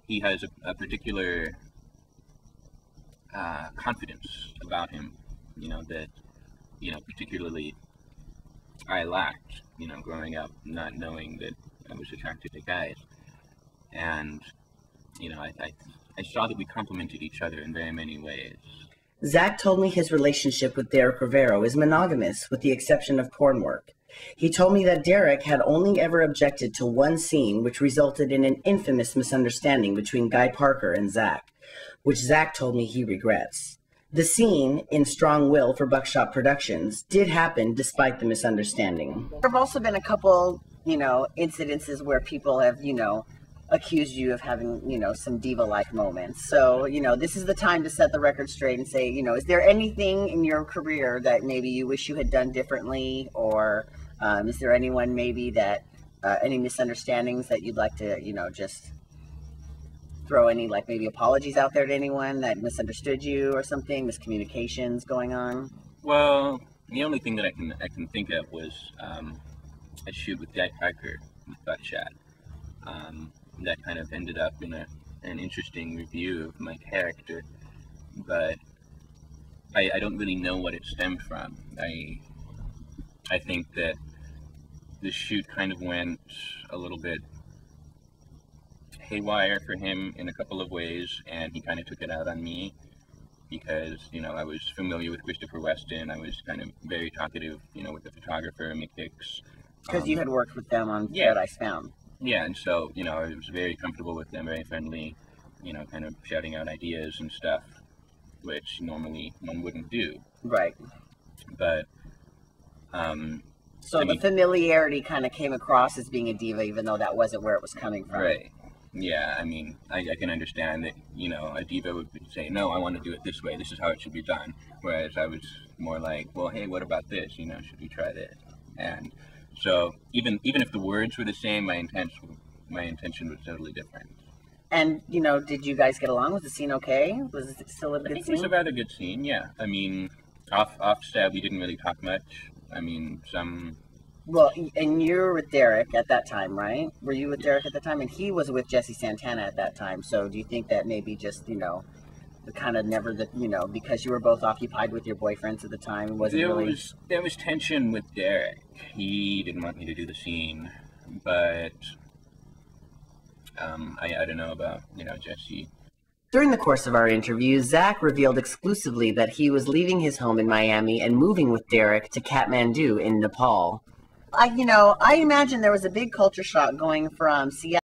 he has a particular confidence about him, that, particularly I lacked, growing up, not knowing that I was attracted to guys. And, I saw that we complemented each other in very many ways. Zack told me his relationship with Derek Rivero is monogamous, with the exception of porn work. He told me that Derek had only ever objected to one scene, which resulted in an infamous misunderstanding between Guy Parker and Zack, which Zack told me he regrets. The scene, in Strong Will for Buckshot Productions, did happen despite the misunderstanding. There have also been a couple, incidences where people have, accused you of having, some diva-like moments. So, this is the time to set the record straight and say, is there anything in your career that maybe you wish you had done differently, or is there anyone maybe that, any misunderstandings that you'd like to, just throw any, like, maybe apologies out there to anyone that misunderstood you or something, miscommunications going on? Well, the only thing that I can think of was a shoot with Guy Parker with Buckshot. That kind of ended up in an interesting review of my character, but I don't really know what it stemmed from. I think that the shoot kind of went a little bit haywire for him in a couple of ways, and he kind of took it out on me because, I was familiar with Christopher Weston. I was kind of very talkative, with the photographer, Mick Hicks. Because you had worked with them on Paradise Found. Yeah, and so, I was very comfortable with them, very friendly, kind of shouting out ideas and stuff, which normally one wouldn't do. Right. But, so the familiarity kind of came across as being a diva, even though that wasn't where it was coming from. Right. Yeah, I can understand that, a diva would say, no, I want to do it this way, this is how it should be done. Whereas I was more like, well, hey, what about this? Should we try this? And so even if the words were the same, my intention was totally different. And, did you guys get along? Was the scene okay? Was it still a good scene? I think it was a rather good scene, yeah. Off set, we didn't really talk much. Well, and you were with Derek at that time, right? Were you with Derek at the time? And he was with Jesse Santana at that time. So do you think that maybe just, kind of never, because you were both occupied with your boyfriends at the time, there was tension with Derek. He didn't want me to do the scene, but I don't know about, Jesse. During the course of our interview, Zack revealed exclusively that he was leaving his home in Miami and moving with Derek to Kathmandu in Nepal. I imagine there was a big culture shock going from Seattle